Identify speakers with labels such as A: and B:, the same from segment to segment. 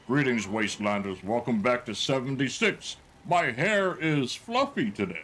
A: Greetings, Wastelanders. Welcome back to 76. My hair is fluffy today.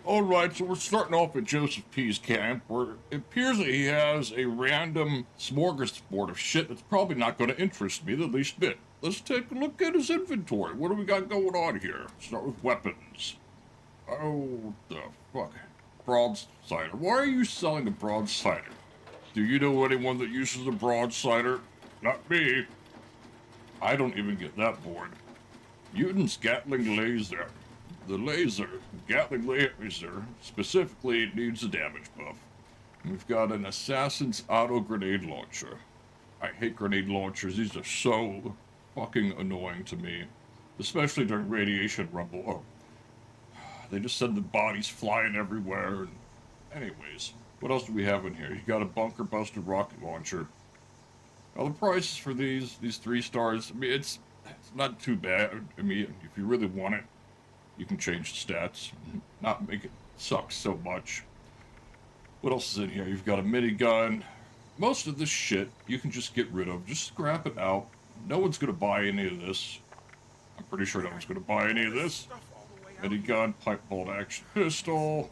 A: Alright, so we're starting off at Joseph P's camp, where it appears that he has a random smorgasbord of shit that's probably not going to interest me the least bit. Let's take a look at his inventory. What do we got going on here? Start with weapons. Oh, the fuck. Broadsider. Why are you selling a broadsider? Do you know anyone that uses a broadsider? Not me. I don't even get that bored. Mutant's Gatling laser. The Gatling laser, specifically needs a damage buff. We've got an Assassin's Auto Grenade Launcher. I hate grenade launchers. These are so fucking annoying to me. Especially during radiation rumble. Oh, they just send the bodies flying everywhere. Anyways, what else do we have in here? You got a Bunker Buster rocket launcher. Now the prices for these 3 stars, I mean, it's not too bad. I mean, if you really want it, you can change the stats, not make it suck so much. What else is in here? You've got a minigun. Most of this shit you can just get rid of. Just scrap it out. No one's going to buy any of this. I'm pretty sure no one's going to buy any of this. Minigun, pipe bolt action pistol.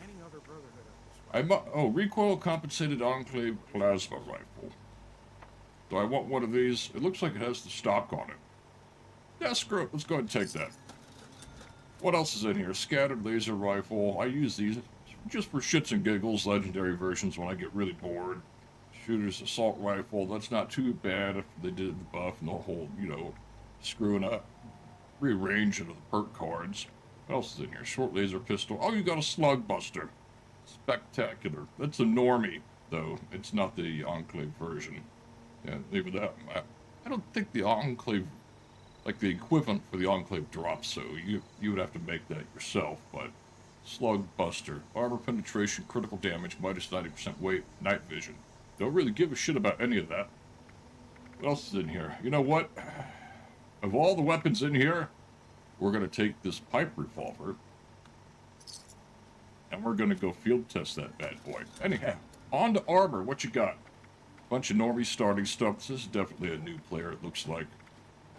A: Recoil compensated Enclave plasma rifle. Do I want one of these? It looks like it has the stock on it. Yeah, screw it. Let's go ahead and take that. What else is in here? Scattered laser rifle. I use these just for shits and giggles, legendary versions when I get really bored. Shooter's assault rifle. That's not too bad if they did the buff and the whole, screwing up. Rearranging of the perk cards. What else is in here? Short laser pistol. Oh, you got a slug buster. Spectacular. That's a normie, though. It's not the Enclave version. Yeah, leave it that. I don't think the Enclave, like the equivalent for the Enclave drops, so you would have to make that yourself, but slug buster. Armor penetration, critical damage, minus 90% weight, night vision. Don't really give a shit about any of that. What else is in here? You know what? Of all the weapons in here, we're going to take this pipe revolver, and we're going to go field test that bad boy. Anyhow, on to armor. What you got? Bunch of normie starting stuff. This is definitely a new player, it looks like.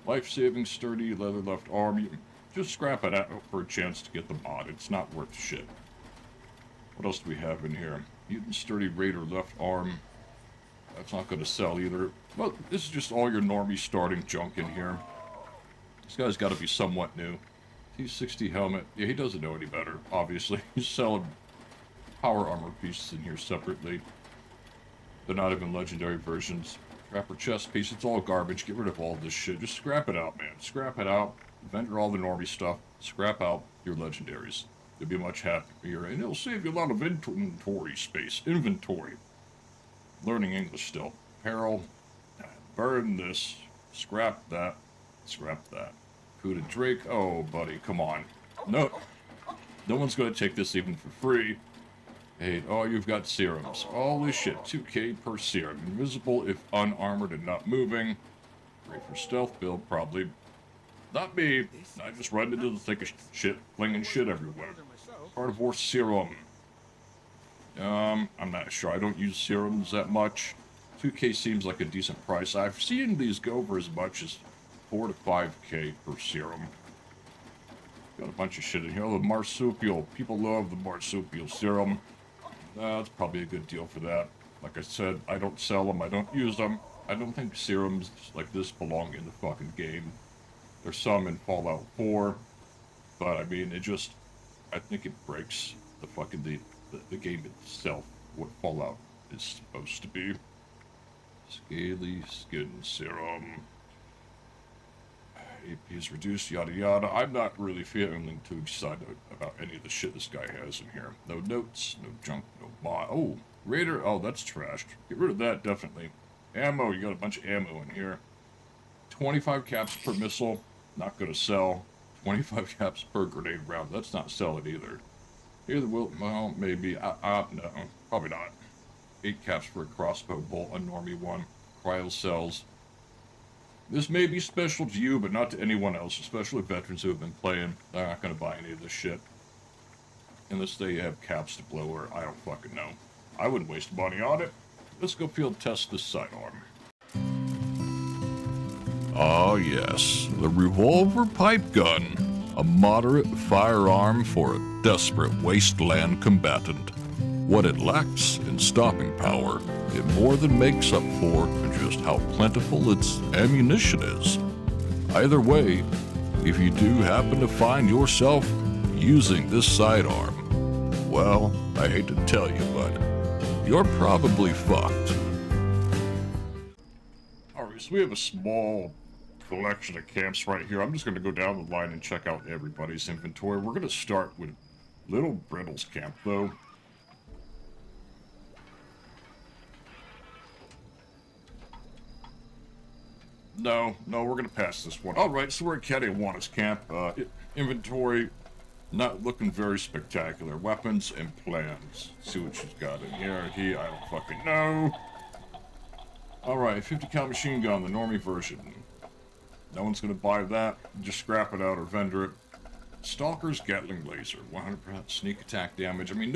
A: Life-saving, sturdy, leather left arm. You just scrap it out for a chance to get the mod. It's not worth shit. What else do we have in here? Mutant sturdy raider left arm. That's not going to sell either. Well, this is just all your normie starting junk in here. This guy's got to be somewhat new. T60 helmet. Yeah, he doesn't know any better, obviously. He's selling power armor pieces in here separately. They're not even legendary versions. Trapper chest piece, it's all garbage. Get rid of all this shit. Just scrap it out, man. Scrap it out. Vendor all the normie stuff. Scrap out your legendaries. You'll be much happier, and it'll save you a lot of inventory space. Inventory. Learning English still. Apparel. Burn this. Scrap that. Scrap that. Food and drink. Oh, buddy, come on. No one's going to take this even for free. Hey, oh, you've got serums. Holy shit, 2k per serum. Invisible if unarmored and not moving. Great for stealth build, probably. Not me. I just run into the thick of shit, flinging shit everywhere. Carnivore serum. I'm not sure. I don't use serums that much. 2k seems like a decent price. I've seen these go for as much as 4 to 5k per serum. Got a bunch of shit in here. Oh, the marsupial. People love the marsupial serum. That's probably a good deal for that. Like I said, I don't sell them, I don't use them. I don't think serums like this belong in the fucking game. There's some in Fallout 4, but I mean, I think it breaks the fucking, the game itself, what Fallout is supposed to be. Scaly skin serum. AP is reduced, yada yada. I'm not really feeling too excited about any of the shit this guy has in here. No notes, no junk, no mod. Oh, Raider. Oh, that's trashed. Get rid of that, definitely. Ammo. You got a bunch of ammo in here. 25 caps per missile. Not going to sell. 25 caps per grenade round. That's not selling either. Here the will. Well, maybe. No, probably not. 8 caps for a crossbow bolt. A normie one. Cryo cells. This may be special to you, but not to anyone else, especially veterans who have been playing. They're not going to buy any of this shit. Unless they have caps to blow, or I don't fucking know. I wouldn't waste money on it. Let's go field test this sidearm. Ah, yes, the revolver pipe gun. A moderate firearm for a desperate wasteland combatant. What it lacks in stopping power, it more than makes up for in just how plentiful its ammunition is. Either way, if you do happen to find yourself using this sidearm, well, I hate to tell you, but you're probably fucked. Alright, so we have a small collection of camps right here. I'm just going to go down the line and check out everybody's inventory. We're going to start with Little Brittle's camp, though. No, we're going to pass this one. Alright, so we're at Catawana's camp. Inventory, not looking very spectacular. Weapons and plans. See what she's got in here. I don't fucking know. Alright, 50 cal machine gun, the normie version. No one's going to buy that. Just scrap it out or vendor it. Stalker's Gatling laser, 100% sneak attack damage. I mean,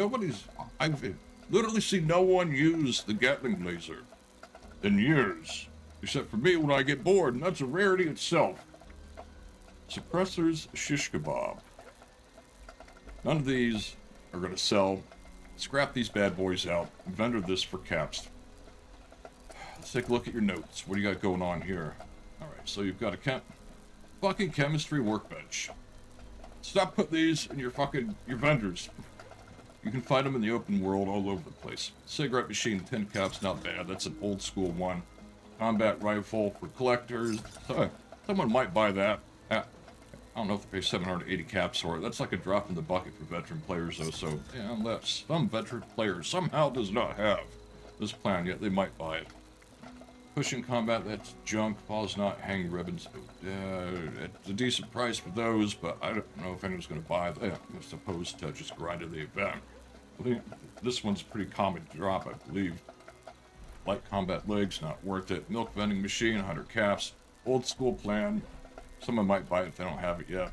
A: I've literally seen no one use the Gatling laser in years. Except for me when I get bored, and that's a rarity itself. Suppressors, shish kebab. None of these are going to sell. Scrap these bad boys out. Vendor this for caps. Let's take a look at your notes. What do you got going on here? Alright, so you've got a fucking chemistry workbench. Stop putting these in your vendors. You can find them in the open world all over the place. Cigarette machine, 10 caps, not bad. That's an old school one. Combat rifle for collectors. Someone might buy that. I don't know if they pay 780 caps for it. That's like a drop in the bucket for veteran players, though. So, yeah, unless some veteran player somehow does not have this plan yet, they might buy it. Pushing combat, that's junk. Pause not hanging ribbons. It's a decent price for those, but I don't know if anyone's going to buy them. I'm supposed to just grind to the event. I think this one's a pretty common drop, I believe. Light combat legs, not worth it. Milk vending machine, 100 caps. Old school plan. Someone might buy it if they don't have it yet.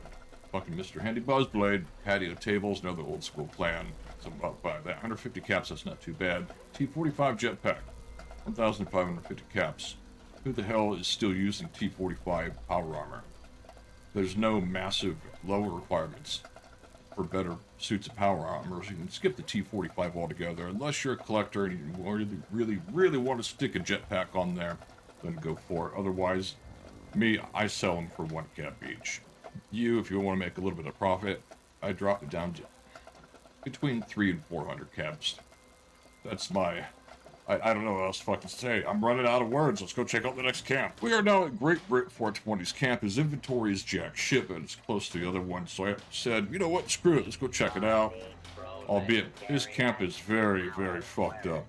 A: Fucking Mr. Handy Buzzblade. Patio tables, another old school plan. Someone might buy that. 150 caps, that's not too bad. T-45 jetpack. 1,550 caps. Who the hell is still using T-45 power armor? There's no massive lower requirements for better suits of power armor, so you can skip the T-45 altogether. Unless you're a collector and you really want to stick a jetpack on there, then go for it. Otherwise, I sell them for 1 cap each. If you want to make a little bit of profit, I drop it down to between 300 and 400 caps. That's my... I don't know what else to fucking say. I'm running out of words. Let's go check out the next camp. We are now at Great Brit 420's camp. His inventory is jack shit, but it's close to the other one. So I said, you know what? Screw it. Let's go check it out. Albeit, his camp is very, very fucked up.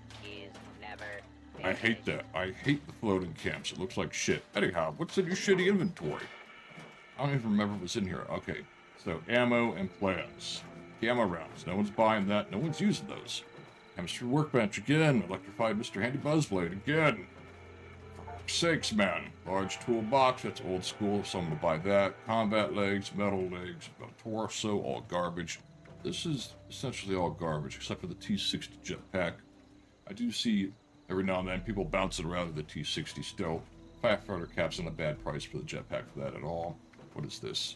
A: I hate that. I hate the floating camps. It looks like shit. Anyhow, what's in your shitty inventory? I don't even remember what's in here. Okay, so ammo and plans. Ammo rounds. No one's buying that. No one's using those. Chemistry workbench again. Electrified Mr. Handy Buzzblade again. For sakes, man. Large toolbox. That's old school. Someone will buy that. Combat legs, metal torso, all garbage. This is essentially all garbage, except for the T60 jetpack. I do see every now and then people bouncing around in the T60 still. Firefighter cap's not a bad price for the jetpack for that at all. What is this?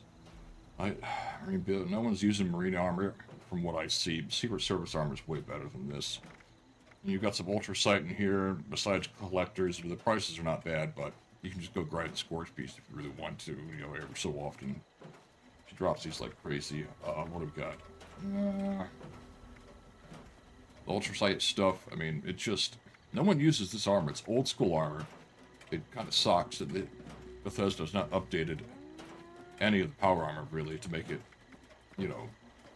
A: No one's using marine armor from what I see. Secret Service armor is way better than this. And you've got some ultrasight in here, besides collectors. The prices are not bad, but you can just go grind the Scorch piece if you really want to, every so often. She drops these like crazy. What do we got? The ultrasight stuff, I mean, it just... No one uses this armor. It's old school armor. It kind of sucks that Bethesda's not updated any of the power armor, really, to make it,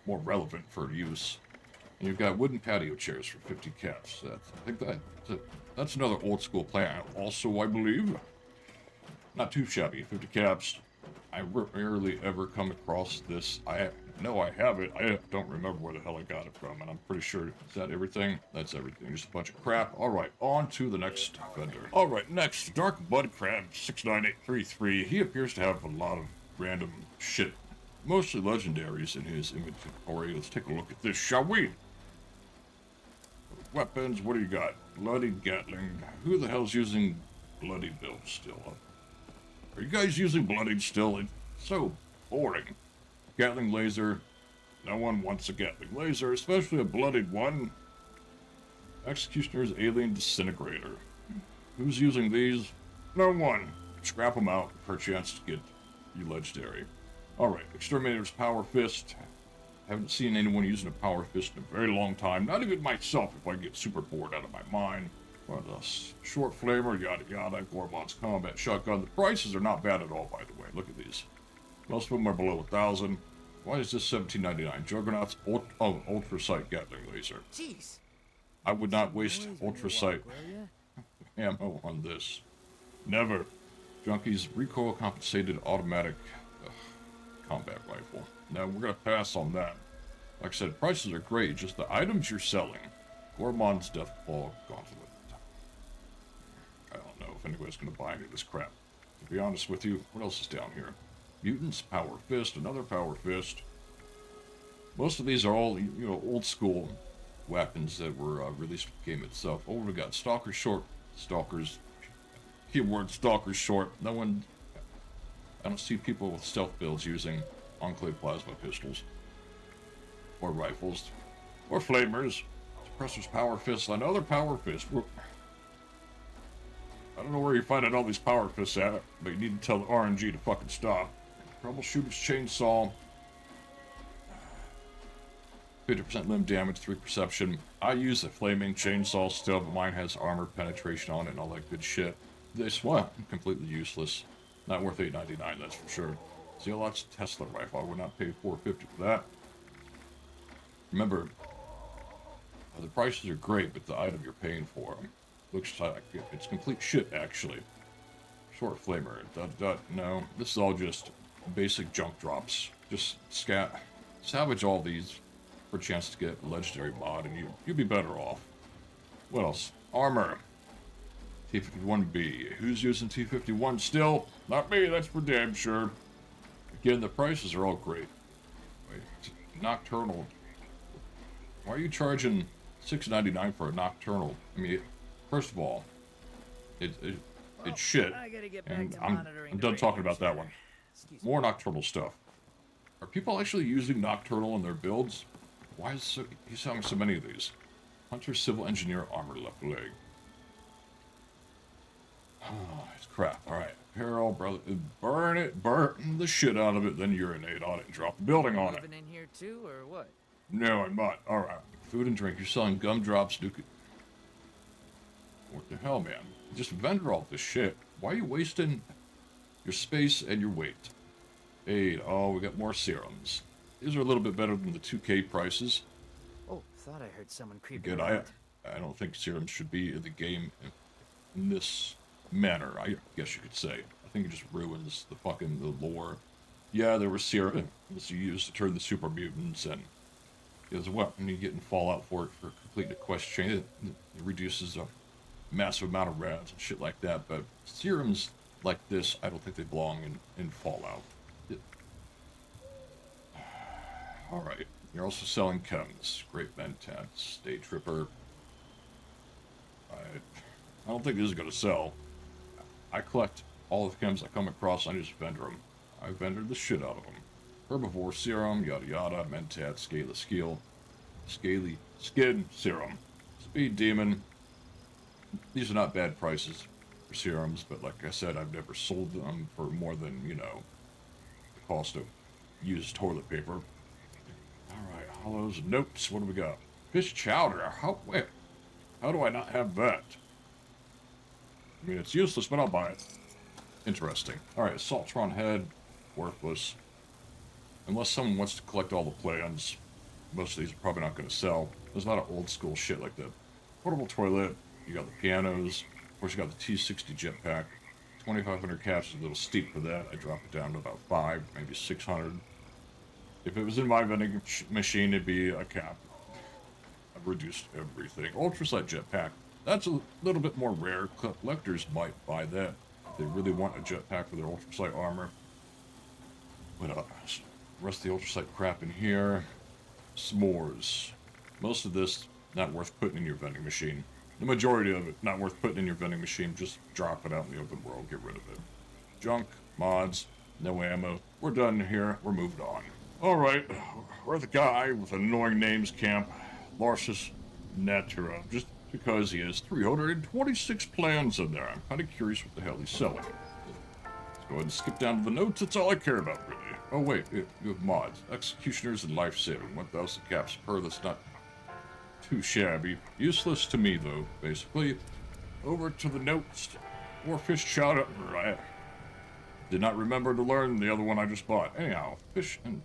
A: more relevant for use. And you've got wooden patio chairs for 50 caps. I think that's another old school plan. Also, I believe, not too shabby. 50 caps. I rarely ever come across this. I know I have it. I don't remember where the hell I got it from, and I'm pretty sure, is that everything? That's everything. Just a bunch of crap. All right, on to the next vendor. All right, next, Dark Bud Crab 69833. He appears to have a lot of random shit, mostly legendaries in his inventory. Let's take a look at this, shall we? Weapons, what do you got? Bloody Gatling. Who the hell's using bloody builds still? Are you guys using bloodied still? It's so boring. Gatling laser. No one wants a Gatling laser, especially a bloodied one. Executioner's alien disintegrator. Who's using these? No one. Scrap them out for a chance to get you legendary. Alright, Exterminator's Power Fist. Haven't seen anyone using a Power Fist in a very long time. Not even myself if I get super bored out of my mind. What else? Short Flamer, yada yada. Gormon's Combat Shotgun. The prices are not bad at all, by the way. Look at these. Most of them are below 1,000. Why is this $17.99? Juggernaut's Ultra Sight Gatling Laser.
B: Jeez.
A: I would not waste Ultra Sight ammo on this. Never. Junkie's recoil compensated automatic combat rifle. Now we're gonna pass on that. Like I said, prices are great. Just the items you're selling. Gormon's Deathclaw Gauntlet. I don't know if anybody's gonna buy any of this crap. To be honest with you, what else is down here? Mutants Power Fist, another Power Fist. Most of these are all, you know, old school weapons that were released with the game itself. Oh, we got Stalker Short, Stalkers, keyword Stalkers Short. No one, I don't see people with stealth builds using Enclave Plasma Pistols, or rifles, or Flamers. Suppressor's Power Fist, another Power Fist. I don't know where you're finding all these Power Fists at, but you need to tell the RNG to fucking stop. Troubleshooter's Chainsaw. 50% limb damage, 3 perception. I use a flaming chainsaw still, but mine has armor penetration on it and all that good shit. This one, completely useless. Not worth $8.99, that's for sure. Zealot's Tesla rifle. I would not pay $4.50 for that. Remember, the prices are great, but the item you're paying for looks like it's complete shit, actually. Short Flamer. No, this is all just basic junk drops. Just salvage all these for a chance to get a legendary mod, and you'd be better off. What else? Armor. T-51B. Who's using T-51 still? Not me, that's for damn sure. Again, the prices are all great. Wait, Nocturnal. Why are you charging $6.99 for a Nocturnal? I mean, first of all, it's shit. And I'm done talking about that one. More Nocturnal stuff. Are people actually using Nocturnal in their builds? Why is he's selling so many of these? Hunter Civil Engineer Armor left leg. Oh, it's crap. Alright. Apparel, brother. Burn the shit out of it, then urinate on it and drop a building on it.
B: Living in here too, or what?
A: No, I'm not. Alright. Food and drink. You're selling gumdrops, What the hell, man? Just vendor all this shit. Why are you wasting your space and your weight? Aid. Oh, we got more serums. These are a little bit better than the 2K prices.
B: Oh, thought I heard someone creeping
A: Good.
B: around.
A: I don't think serums should be in the game in this manner, I guess you could say. I think it just ruins the lore. Yeah, there was serums you used to turn the super mutants, and there's a weapon you get in Fallout for completing a quest chain. It reduces a massive amount of rads and shit like that, but serums like this, I don't think they belong in Fallout. Alright, you're also selling chems. Great Mentats, Day Tripper. I don't think this is going to sell. I collect all the chems I come across, I just vendor them. I vendor the shit out of them. Herbivore Serum, yada yada, Mentat, Scaly Skin Serum. Speed Demon. These are not bad prices for serums, but like I said, I've never sold them for more than, the cost of used toilet paper. Alright, hollows and notes. What do we got? Fish chowder. How do I not have that? I mean, it's useless, but I'll buy it. Interesting. Alright, Saltron head. Worthless. Unless someone wants to collect all the plans, most of these are probably not going to sell. There's a lot of old school shit like the portable toilet. You got the pianos. Of course, you got the T-60 jetpack. 2,500 caps is a little steep for that. I dropped it down to about 5, maybe 600. If it was in my vending machine, it'd be a cap. I've reduced everything. Ultrasight jetpack. That's a little bit more rare. Collectors might buy that if they really want a jetpack for their ultrasight armor. What else? The rest of the ultrasight crap in here. S'mores. Most of this not worth putting in your vending machine. The majority of it not worth putting in your vending machine. Just drop it out in the open world. Get rid of it. Junk, mods, no ammo. We're done here. We're moved on. Alright, we're the guy with annoying names camp. Larsus Natura. Just because he has 326 plans in there. I'm kind of curious what the hell he's selling. Let's go ahead and skip down to the notes. That's all I care about, really. Oh, wait. You have mods. Executioners and life-saving. 1,000 caps per. That's not too shabby. Useless to me, though, basically. Over to the notes. More fish chowder. Right. Did not remember to learn the other one I just bought. Anyhow, fish and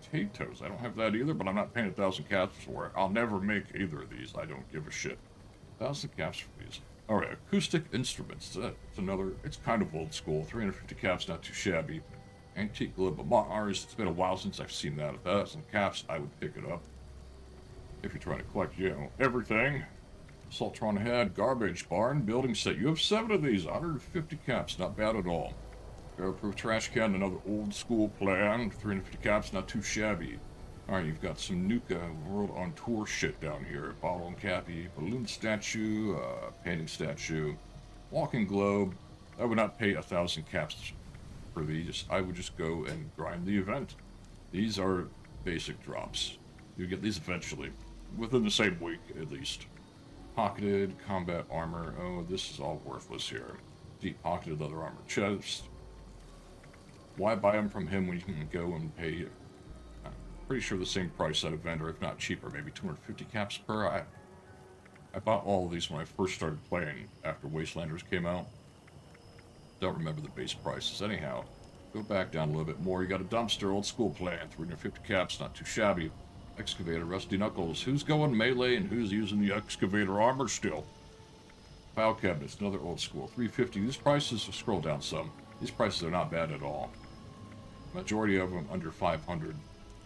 A: potatoes. I don't have that either, but I'm not paying 1,000 caps for it. I'll never make either of these. I don't give a shit. 1,000 caps for these. Alright, acoustic instruments. That's another, it's kind of old school. 350 caps, not too shabby. Antique Globe of Mars. It's been a while since I've seen that. 1,000 caps, I would pick it up. If you're trying to collect, you know, everything. Saltron Head, Garbage Barn, Building Set. You have 7 of these. 150 caps, not bad at all. Airproof Trash Can, another old school plan. 350 caps, not too shabby. Alright, you've got some Nuka World on Tour shit down here. Bottle and Cappy, balloon statue, painting statue, walking globe. I would not pay 1,000 caps for these. I would just go and grind the event. These are basic drops. You get these eventually, within the same week at least. Pocketed combat armor. Oh, this is all worthless here. Deep pocketed leather armor chest. Why buy them from him when you can go and pay, I'm pretty sure the same price at a vendor, if not cheaper, maybe 250 caps per. I bought all of these when I first started playing after Wastelanders came out. Don't remember the base prices. Anyhow, go back down a little bit more. You got a dumpster, old school plan, 350 caps, not too shabby. Excavator, rusty knuckles. Who's going melee and who's using the excavator armor still? File cabinets, another old school, 350. These prices, scroll down some. These prices are not bad at all. Majority of them under 500.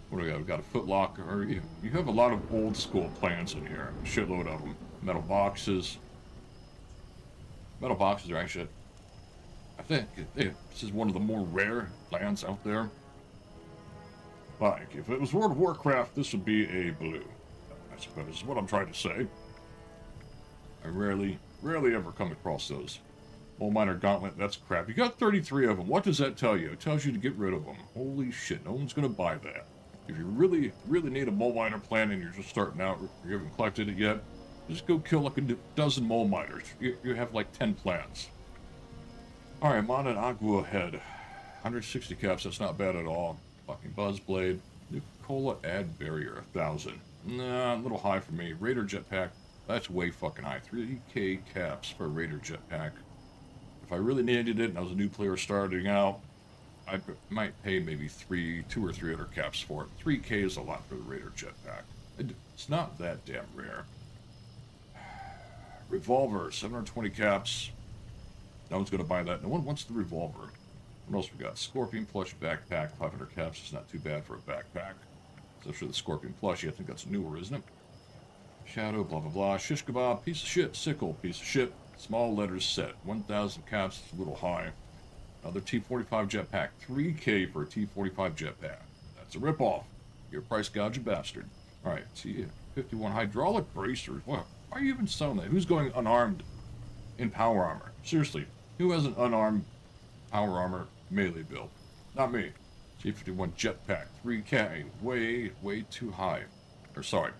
A: What do we got? We got a footlocker. You have a lot of old school plans in here. A shitload of them. Metal boxes. Metal boxes are actually, I think, this is one of the more rare plans out there. Like, if it was World of Warcraft, this would be a blue. I suppose is what I'm trying to say. I rarely ever come across those. Coal Miner Gauntlet, that's crap. You got 33 of them. What does that tell you? It tells you to get rid of them. Holy shit, no one's going to buy that. If you really need a mole miner plan and you're just starting out, you haven't collected it yet, just go kill like a dozen mole miners. You have like 10 plans. Alright, Mon and Agua Head. 160 caps, that's not bad at all. Fucking Buzzblade. Nuka-Cola Ad Barrier, 1,000. Nah, a little high for me. Raider Jetpack, that's way fucking high. 3k caps for a Raider Jetpack. If I really needed it and I was a new player starting out, I might pay maybe 200 or 300 caps for it. 3k is a lot for the Raider Jetpack. It's not that damn rare. Revolver, 720 caps. No one's going to buy that. No one wants the revolver. What else we got? Scorpion Plush Backpack, 500 caps. It's not too bad for a backpack. Especially the Scorpion Plushie. I think that's newer, isn't it? Shadow, blah, blah, blah. Shish Kebab, piece of shit. Sickle, piece of shit. Small letters set. 1,000 caps. It's a little high. Another T-45 jetpack. 3k for a T-45 jetpack. That's a ripoff. You're a price gouge bastard. Alright, T-51 hydraulic bracers. What? Why are you even selling that? Who's going unarmed in power armor? Seriously, who has an unarmed power armor melee build? Not me. T-51 jetpack. 3k. Way too high. Or sorry.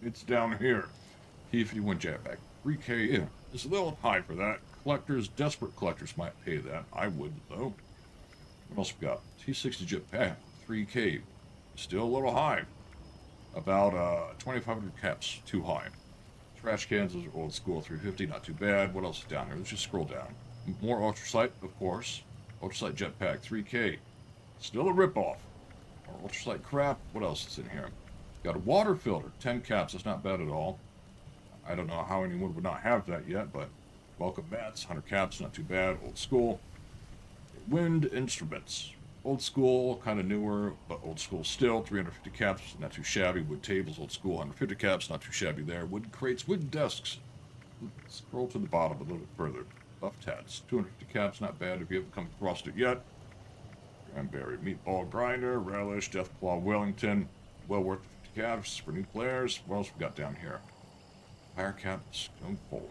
A: It's down here. T-51 jetpack. 3k. Yeah, it's a little high for that. Collectors, desperate collectors might pay that. I wouldn't, though. What else we got? T-60 jetpack. 3k. Still a little high. About 2,500 caps. Too high. Trash cans, those are old school. 350, not too bad. What else is down here? Let's just scroll down. More ultrasight, of course. Ultrasight jetpack. 3k. Still a ripoff. More ultrasight crap. What else is in here? Got a water filter. 10 caps. That's not bad at all. I don't know how anyone would not have that yet, but Welcome mats, 100 caps, not too bad. Old school. Wind instruments. Old school, kind of newer, but old school still. 350 caps, not too shabby. Wood tables, old school, 150 caps, not too shabby there. Wooden crates, wooden desks. Scroll to the bottom a little bit further. Buff tats, 250 caps, not bad if you haven't come across it yet. Cranberry meatball grinder, relish, Deathclaw Wellington. Well worth 50 caps for new players. What else we got down here? Fire cap, stone pole.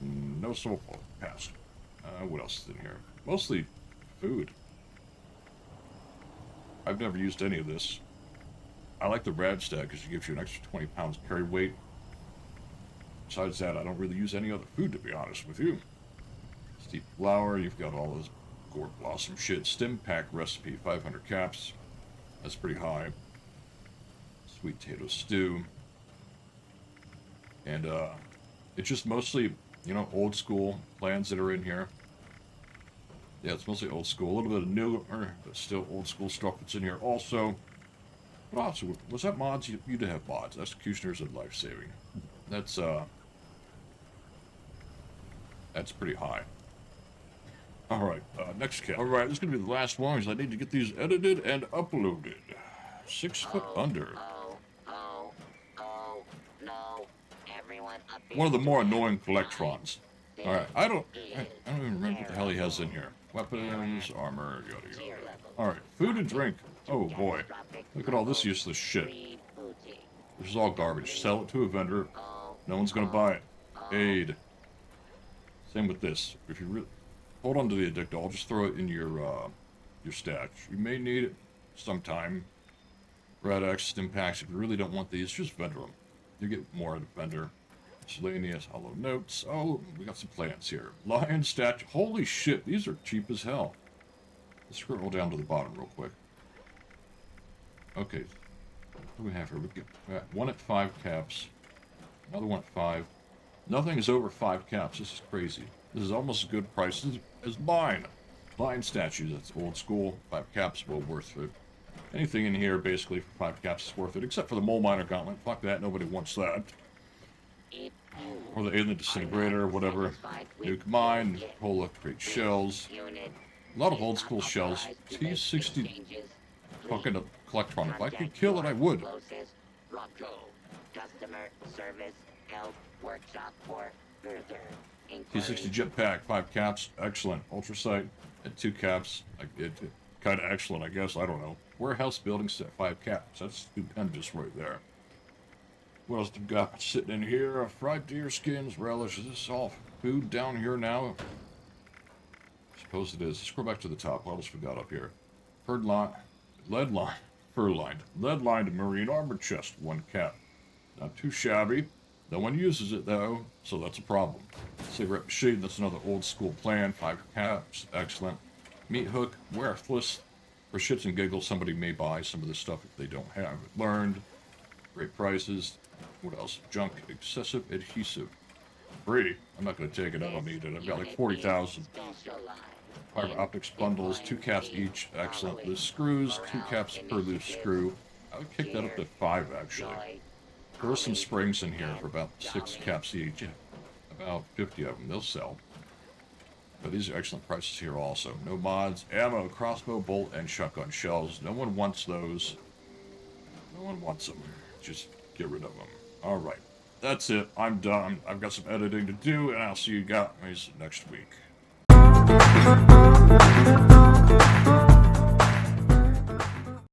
A: No soul pole. Passed. What else is in here? Mostly food. I've never used any of this. I like the rad stack because it gives you an extra 20 pounds carry weight. Besides that, I don't really use any other food, to be honest with you. Steep flour, you've got all this gourd blossom shit. Stim pack recipe, 500 caps. That's pretty high. Sweet potato stew. And, it's just mostly, you know, old school plans that are in here. Yeah, it's mostly old school. A little bit of new, but still old school stuff that's in here also. But also, was that mods? You did have mods. Executioners and life-saving. That's pretty high. Alright, next cap. Alright, this is going to be the last one because I need to get these edited and uploaded. 6 foot under.
C: No. Everyone up
A: One of the more annoying collectrons. Alright, I don't even remember what the hell he has in here. Weapons, armor, yada yada. Alright, food and drink. Oh boy. Look at all this useless shit. This is all garbage. Sell it to a vendor. No one's gonna buy it. Aid. Same with this. If you really hold on to the addicto, I'll just throw it in your stash. You may need it sometime. Red X, stim packs. If you really don't want these, just vendor them. You get more at a vendor. Miscellaneous, hollow notes. Oh, we got some plants here. Lion statue. Holy shit, these are cheap as hell. Let's scroll down to the bottom real quick. Okay. What do we have here? We get one at 5 caps. Another one at 5. Nothing is over 5 caps. This is crazy. This is almost as good price as mine. Lion statues. That's old school. 5 caps, well worth it. Anything in here, basically, for 5 caps is worth it. Except for the Mole Miner Gauntlet. Fuck that. Nobody wants that. Or the Alien Disintegrator, whatever. Nuke Mine, Cola, create shells. A lot of old school shells. T60 fucking Collectron. If I could kill it, I would. T60 Jetpack, 5 caps. Excellent. Ultrasight at 2 caps. Kind of excellent, I guess. I don't know. Warehouse building set, 5 caps. That's stupendous right there. What else do we got sitting in here? Fried deer skins, relish. Is this all food down here now? I suppose it is. Let's scroll back to the top. What else we got up here? Lead-lined marine armor chest, 1 cap. Not too shabby. No one uses it though, so that's a problem. Cigarette machine, that's another old school plan, 5 caps. Excellent. Meat hook, worthless. For shits and giggles, somebody may buy some of this stuff if they don't have it learned. Great prices. What else? Junk, excessive adhesive. Free. I'm not going to take it. I don't need it. I've got like 40,000. Fiber optics bundles, 2 caps each. Excellent. Loose screws, 2 caps per loose screw. I would kick that up to 5 actually. There are some springs in here for about 6 caps each. About 50 of them. They'll sell. But these are excellent prices here also. No mods, ammo, crossbow, bolt, and shotgun shells. No one wants those. No one wants them. Just get rid of them. Alright. That's it. I'm done. I've got some editing to do, and I'll see you guys next week.